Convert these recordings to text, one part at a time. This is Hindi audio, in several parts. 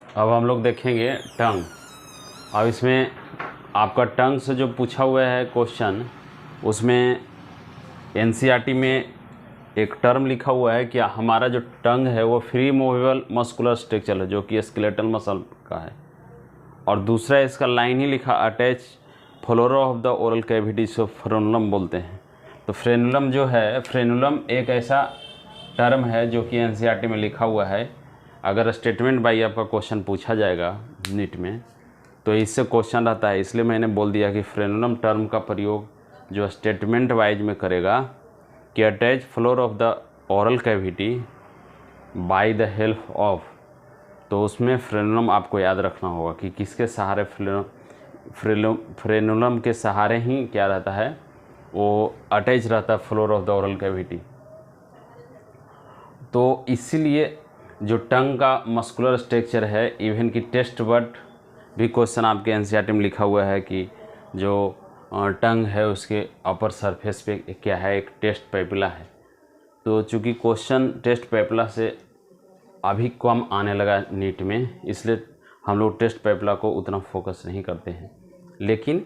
अब हम लोग देखेंगे टंग। अब इसमें आपका टंग से जो पूछा हुआ है क्वेश्चन, उसमें एनसीईआरटी में एक टर्म लिखा हुआ है कि हमारा जो टंग है वो फ्री मूवेबल मस्कुलर स्ट्रक्चर है, जो कि स्केलेटल मसल का है। और दूसरा इसका लाइन ही लिखा attach flora of the oral cavity, से फ्रेनुलम बोलते हैं। तो फ्रेनुलम जो है, फ्रेनुलम एक ऐसा टर्म है जो कि एनसीईआरटी में लिखा हुआ है। अगर स्टेटमेंट बाई आपका क्वेश्चन पूछा जाएगा नीट में तो इससे क्वेश्चन रहता है, इसलिए मैंने बोल दिया कि फ्रेनुलम टर्म का प्रयोग जो स्टेटमेंट वाइज में करेगा कि attach floor of the oral cavity by the help of, तो उसमें फ्रेनुलम आपको याद रखना होगा कि किसके सहारे फ्रेनुलम के सहारे ही क्या रहता है, वो अटैच रहता है floor of the oral cavity. तो इसीलिए जो टंग का मस्कुलर स्ट्रक्चर है, इवन की टेस्ट वर्ड भी क्वेश्चन आपके एनसीईआरटी में लिखा हुआ है कि जो टंग है उसके अपर सरफेस पे क्या है, एक टेस्ट पेपिला है। तो चूँकि क्वेश्चन टेस्ट पेपिला से अभी कम आने लगा नीट में, इसलिए हम लोग टेस्ट पेपिला को उतना फोकस नहीं करते हैं। लेकिन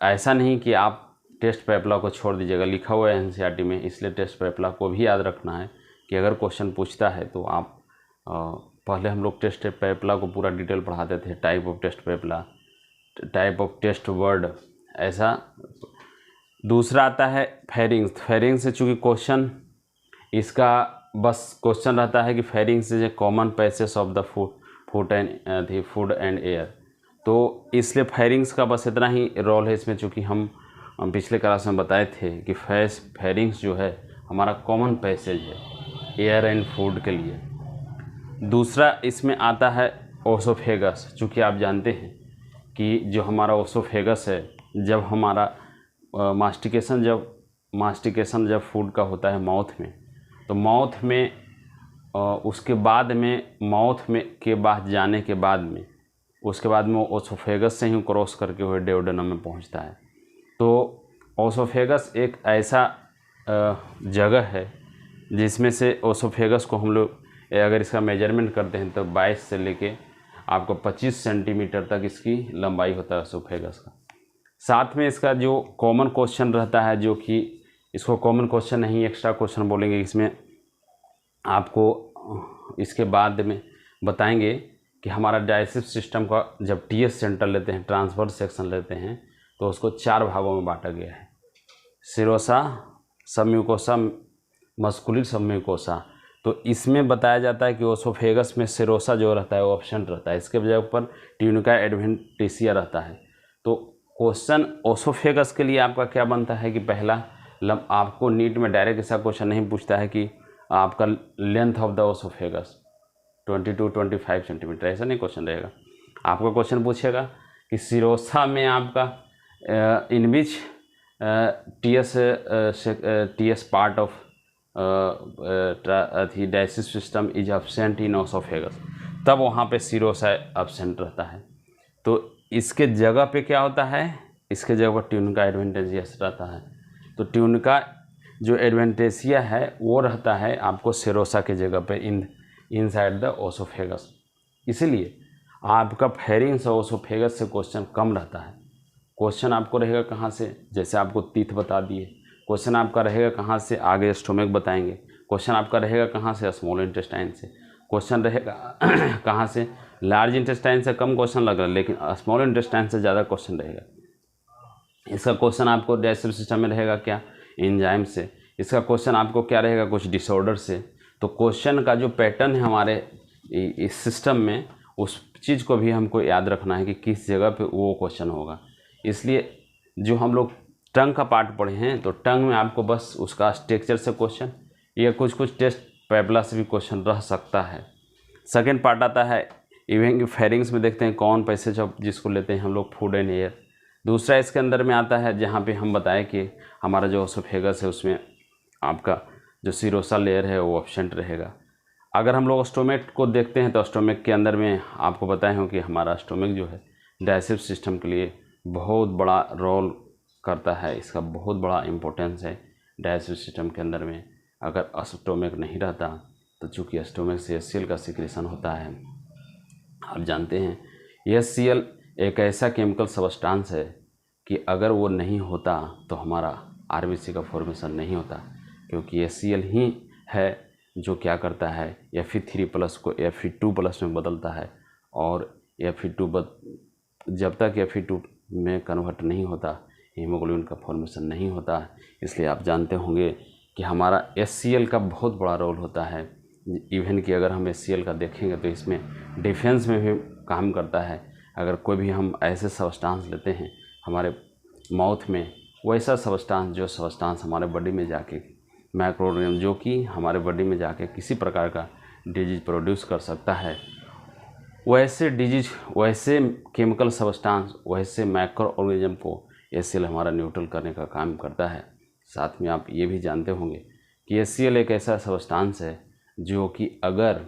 ऐसा नहीं कि आप टेस्ट पेपिला को छोड़ दीजिएगा, लिखा हुआ है एनसीईआरटी में, इसलिए टेस्ट पेपिला को भी याद रखना है कि अगर क्वेश्चन पूछता है तो आप पहले हम लोग टेस्ट पेपिला को पूरा डिटेल पढ़ाते थे, type of taste papilla, type of taste bud, ऐसा। दूसरा आता है फेरिंग्स। फेरिंग्स से चूँकि क्वेश्चन इसका बस क्वेश्चन रहता है कि pharynx is a common passage of the food and air, तो इसलिए फेरिंग्स का बस इतना ही रोल है इसमें। चूँकि हम पिछले क्लास में बताए थे कि फेरिंग्स जो है हमारा कॉमन पैसेज है एयर एंड फूड के लिए। दूसरा इसमें आता है ओसोफेगस। चूँकि आप जानते हैं कि जो हमारा ओसोफेगस है, जब हमारा मास्टिकेशन जब फूड का होता है माउथ में, तो माउथ में उसके बाद में माउथ में के बाद जाने के बाद में उसके बाद में ओसोफेगस से ही क्रॉस करके हुए डेओडेनम में पहुंचता है। तो ओसोफेगस एक ऐसा जगह है जिसमें से ओसोफेगस को हम लोग अगर इसका मेजरमेंट करते हैं तो 22 से लेके आपको 25 सेंटीमीटर तक इसकी लंबाई होता है ओसोफेगस का। साथ में इसका जो कॉमन क्वेश्चन रहता है, जो कि इसको कॉमन क्वेश्चन नहीं एक्स्ट्रा क्वेश्चन बोलेंगे, इसमें आपको इसके बाद में बताएंगे कि हमारा डाइजेस्टिव सिस्टम का जब टीएस सेंटर लेते हैं, ट्रांसवर्स सेक्शन लेते हैं, तो उसको 4 भागों में बांटा गया है, सिरोसा, सबम्यूकोसा, मस्कुलर सबम्यूकोसा। तो इसमें बताया जाता है कि ओसोफेगस में सिरोसा जो रहता है वो एब्सेंट रहता है, इसके वजह पर ट्यूनिका एडवेंटिशिया रहता है। तो क्वेश्चन ओसोफेगस के लिए आपका क्या बनता है कि पहला आपको नीट में डायरेक्ट ऐसा क्वेश्चन नहीं पूछता है कि आपका length of the oesophagus 22-25 centimetre, ऐसा नहीं क्वेश्चन रहेगा। आपका क्वेश्चन पूछेगा कि सिरोसा में आपका in which its part of digestive system is absent in oesophagus, तब वहाँ पे सिरोसा एब्सेंट रहता है। तो इसके जगह पे क्या होता है, इसके जगह पर ट्यूनिका एडवेंटिशिया रहता है। तो ट्यूनिका जो एडवेंटिशिया है वो रहता है आपको सिरोसा के जगह पे इनसाइड द ओसोफेगस। इसीलिए आपका फेरिंग्स और ओसोफेगस से क्वेश्चन कम रहता है। क्वेश्चन आपको रहेगा कहाँ से, जैसे आपको तीथ बता दिए, क्वेश्चन आपका रहेगा कहाँ से, आगे स्टोमक बताएंगे। क्वेश्चन आपका रहेगा कहाँ से, स्मॉल इंटेस्टाइन से। क्वेश्चन रहेगा कहाँ से, लार्ज इंटेस्टाइन से कम क्वेश्चन लग रहा है, लेकिन स्मॉल इंटेस्टाइन से ज़्यादा क्वेश्चन रहेगा। इसका क्वेश्चन आपको डाइजेस्टिव सिस्टम में रहेगा क्या, एंजाइम से। इसका क्वेश्चन आपको क्या रहेगा, कुछ डिसऑर्डर से। तो क्वेश्चन का जो पैटर्न है हमारे इस सिस्टम में, उस चीज़ को भी हमको याद रखना है कि किस जगह पे वो क्वेश्चन होगा। इसलिए जो हम लोग टंग का पार्ट पढ़े हैं, तो टंग में आपको बस उसका स्ट्रक्चर से क्वेश्चन या कुछ टेस्ट पेपिला से भी क्वेश्चन रह सकता है। सेकेंड पार्ट आता है इवन की फेरिंग्स में देखते हैं कौन पैसेज ऑफ जिसको लेते हैं हम लोग फूड एंड एयर। दूसरा इसके अंदर में आता है जहाँ पे हम बताएं कि हमारा जो ओसोफेगस है उसमें आपका जो सिरोसा लेयर है वो एब्सेंट रहेगा। अगर हम लोग स्टोमक को देखते हैं तो स्टोमक के अंदर में आपको बताए हो कि हमारा स्टोमक जो है डाइजेस्टिव सिस्टम के लिए बहुत बड़ा रोल करता है, इसका बहुत बड़ा इम्पोर्टेंस है डाइजेस्टिव सिस्टम के अंदर में। अगर स्टोमक नहीं रहता तो चूँकि स्टोमक से एचसीएल का सिक्रेशन होता है, आप जानते हैं HCl एक ऐसा केमिकल सब्सटेंस है कि अगर वो नहीं होता तो हमारा RBC का फॉर्मेशन नहीं होता, क्योंकि HCl ही है जो क्या करता है Fe3+ को Fe2+ में बदलता है, और Fe2 जब तक Fe2 में कन्वर्ट नहीं होता हीमोग्लोबिन का फॉर्मेशन नहीं होता। इसलिए आप जानते होंगे कि हमारा HCl का बहुत बड़ा रोल होता है। इवन कि अगर हम HCl का देखेंगे तो इसमें डिफेंस में भी काम करता है। अगर कोई भी हम ऐसे सब्सटेंस लेते हैं हमारे माउथ में, वैसा सब्सटेंस हमारे बॉडी में जाके माइक्रोऑर्गेनिज्म जो कि हमारे बॉडी में जाके किसी प्रकार का डिजीज प्रोड्यूस कर सकता है, वैसे डिजीज, वैसे केमिकल सब्सटेंस, वैसे माइक्रो ऑर्गेनिज्म को HCl हमारा न्यूट्रल करने का काम करता है। साथ में आप ये भी जानते होंगे कि HCl एक ऐसा सब्सटेंस है जो कि अगर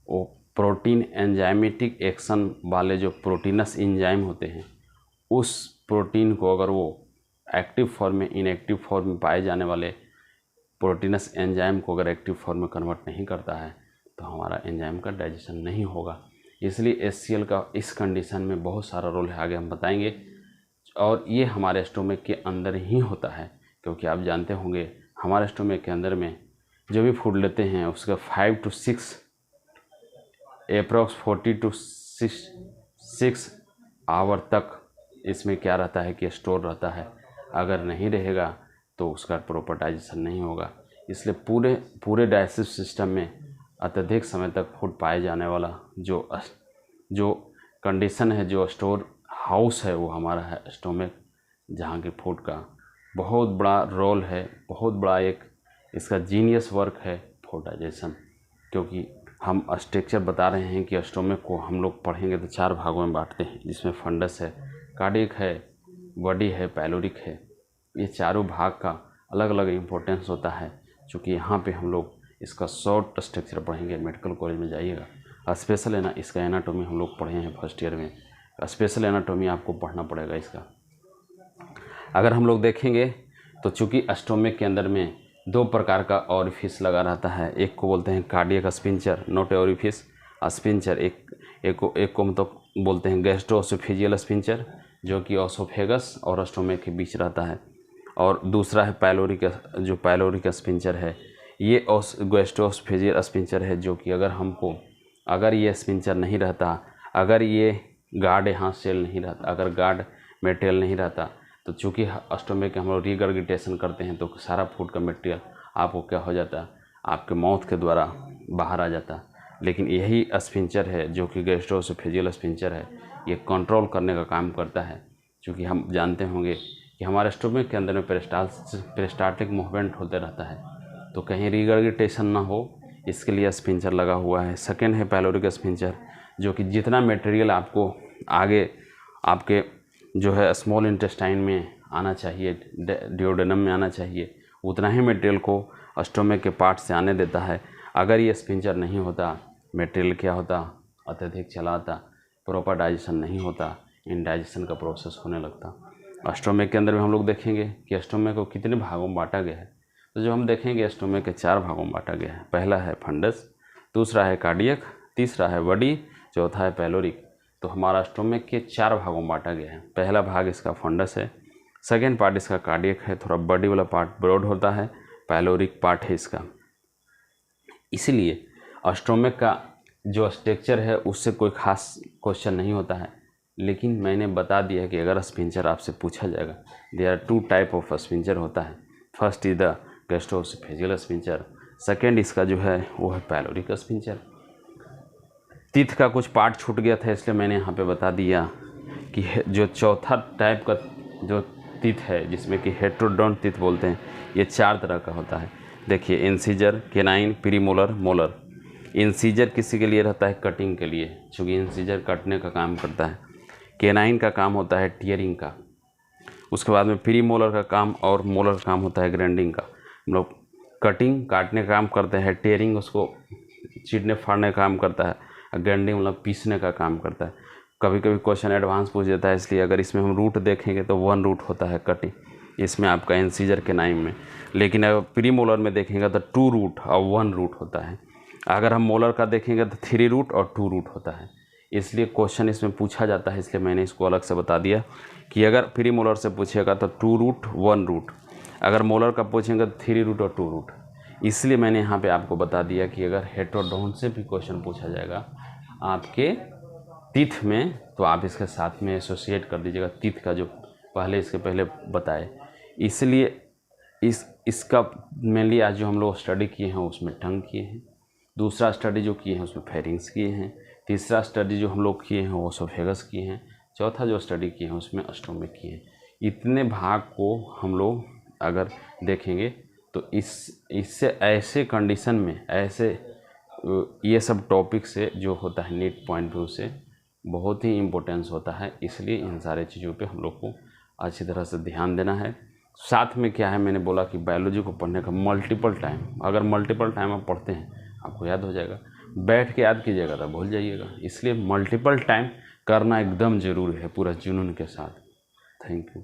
वो प्रोटीन एंजाइमेटिक एक्शन वाले जो प्रोटीनस एंजाइम होते हैं, उस प्रोटीन को अगर वो एक्टिव फॉर्म में, इनएक्टिव फॉर्म में पाए जाने वाले प्रोटीनस एंजाइम को अगर एक्टिव फॉर्म में कन्वर्ट नहीं करता है तो हमारा एंजाइम का डाइजेशन नहीं होगा। इसलिए HCl का इस कंडीशन में बहुत सारा रोल है, आगे हम बताएंगे। और ये हमारे स्टोमक के अंदर ही होता है, क्योंकि आप जानते होंगे हमारे स्टोमक के अंदर में जो भी फूड लेते हैं उसका 5 to 6 अप्रॉक्स 40 to 6 आवर तक इसमें क्या रहता है कि स्टोर रहता है। अगर नहीं रहेगा तो उसका प्रॉपर डाइजेशन नहीं होगा। इसलिए पूरे डाइजेस्टिव सिस्टम में अत्यधिक समय तक फूड पाए जाने वाला जो कंडीशन है, जो स्टोर हाउस है, वो हमारा है स्टोमक, जहाँ के फूड का बहुत बड़ा रोल है, बहुत बड़ा एक इसका जीनियस वर्क है फूड डाइजेशन। क्योंकि हम स्ट्रक्चर बता रहे हैं कि स्टोमक को हम लोग पढ़ेंगे तो 4 भागों में बांटते हैं, जिसमें फंडस है, कार्डियक है, बॉडी है, पाइलोरिक है। ये चारों भाग का अलग अलग इम्पोर्टेंस होता है। चूँकि यहाँ पे हम लोग इसका शॉर्ट स्ट्रक्चर पढ़ेंगे, मेडिकल कॉलेज में जाइएगा स्पेशल है ना, इसका एनाटॉमी हम लोग पढ़े हैं फर्स्ट ईयर में, स्पेशल एनाटॉमी आपको पढ़ना पड़ेगा इसका। अगर हम लोग देखेंगे तो चूँकि स्टोमक के अंदर में 2 प्रकार का ऑरिफिस लगा रहता है। एक को बोलते हैं cardiac sphincter, note orifice sphincter. एक को मतलब बोलते हैं गैस्ट्रोएसोफेजियल स्पिंचर, जो कि ओसोफेगस और स्टोमक के बीच रहता है। और दूसरा है पाइलोरिक स्पिंचर है। ये गैस्ट्रोएसोफेजियल स्पिंचर है, जो कि अगर ये स्पिंचर नहीं रहता, अगर ये गार्ड यहाँ सेल नहीं रहता, अगर गार्ड मटेरियल नहीं रहता, तो चूँकि स्टोमक के हम लोग रिगर्गिटेशन करते हैं तो सारा फूड का मटेरियल आपको क्या हो जाता, आपके माउथ के द्वारा बाहर आ जाता। लेकिन यही स्पिंचर है जो कि गैस्ट्रोएसोफेजियल स्पिंचर है, ये कंट्रोल करने का काम करता है। क्योंकि हम जानते होंगे कि हमारे स्टोमक के अंदर में पेरिस्टाल्टिक मूवमेंट होते रहता है, तो कहीं रिगर्गिटेशन ना हो, इसके लिए स्पिंचर लगा हुआ है। सेकेंड है पाइलोरिक स्पिंचर, जो कि जितना मटेरियल आपको आगे आपके जो है स्मॉल इंटेस्टाइन में आना चाहिए, डिओडेनम में आना चाहिए, उतना ही मटेरियल को स्टोमक के पार्ट से आने देता है। अगर ये स्पिंचर नहीं होता, मटेरियल क्या होता, अत्यधिक चला आता, प्रॉपर डाइजेशन नहीं होता, इनडाइजेशन का प्रोसेस होने लगता। स्टोमक के अंदर में हम लोग देखेंगे कि स्टोमक को कितने भागों में बांटा गया है। तो जो हम देखेंगे स्टोमक के 4 भागों में बांटा गया है। पहला है फंडस, दूसरा है कार्डियक, तीसरा है बॉडी, चौथा है पाइलोरिक। तो हमारा स्टोमक के 4 भागों में बांटा गया है। पहला भाग इसका फंडस है, सेकेंड पार्ट इसका कार्डियक है, थोड़ा बॉडी वाला पार्ट ब्रॉड होता है, पाइलोरिक पार्ट है इसका। इसलिए स्टोमक का जो स्ट्रक्चर है उससे कोई खास क्वेश्चन नहीं होता है। लेकिन मैंने बता दिया कि अगर स्पिंचर आपसे पूछा जाएगा, there are 2 type of sphincter होता है। First is the gastroesophageal sphincter, second इसका जो है वो है पाइलोरिक स्पिंचर। टीथ का कुछ पार्ट छूट गया था, इसलिए मैंने यहाँ पे बता दिया कि जो चौथा टाइप का जो टीथ है, जिसमें कि हेट्रोडोंट टीथ बोलते हैं, ये 4 तरह का होता है। देखिए, incisor, canine, premolar, molar. Incisor किसी के लिए रहता है कटिंग के लिए, चूँकि इंसीजर काटने का काम करता है। केनाइन का काम होता है टीयरिंग का। उसके बाद में प्रीमोलर का काम और मोलर का काम होता है ग्राइंडिंग का। हम लोग कटिंग काटने का काम करते हैं, टीयरिंग उसको चीरने फाड़ने का काम करता है, ग्राइंडिंग मतलब पीसने का काम करता है। कभी कभी क्वेश्चन एडवांस पूछ देता है, इसलिए अगर इसमें हम रूट देखेंगे तो 1 रूट होता है कटिंग, इसमें आपका इंसीजर केनाइन में। लेकिन अगर प्रीमोलर में देखेंगे तो 2 रूट और 1 रूट होता है। अगर हम मोलर का देखेंगे तो 3 रूट और 2 रूट होता है। इसलिए क्वेश्चन इसमें पूछा जाता है, इसलिए मैंने इसको अलग से बता दिया कि अगर प्री मोलर से पूछेगा तो 2 रूट 1 रूट, अगर मोलर का पूछेंगे तो 3 रूट और 2 रूट। इसलिए मैंने यहाँ पे आपको बता दिया कि अगर हेटेरोडोन से भी क्वेश्चन पूछा जाएगा आपके तीथ में, तो आप इसके साथ में एसोसिएट कर दीजिएगा तीथ का, जो इसके पहले बताए। इसलिए इसका मेनली आज जो हम लोग स्टडी किए हैं उसमें टंग किए हैं, दूसरा स्टडी जो किए हैं उसमें फेरिंग्स किए हैं, तीसरा स्टडी जो हम लोग किए हैं वो ओसोफेगस किए हैं, चौथा जो स्टडी किए हैं उसमें स्टोमक किए हैं। इतने भाग को हम लोग अगर देखेंगे तो इससे ऐसे कंडीशन में ऐसे ये सब टॉपिक से जो होता है नीट पॉइंट व्यू से बहुत ही इम्पोर्टेंस होता है। इसलिए इन सारे चीज़ों पे हम लोग को अच्छी तरह से ध्यान देना है। साथ में क्या है, मैंने बोला कि बायोलॉजी को पढ़ने का मल्टीपल टाइम, अगर मल्टीपल टाइम आप पढ़ते हैं आपको याद हो जाएगा, बैठ के याद कीजिएगा तो भूल जाइएगा। इसलिए मल्टीपल टाइम करना एकदम ज़रूरी है पूरा जुनून के साथ। Thank you.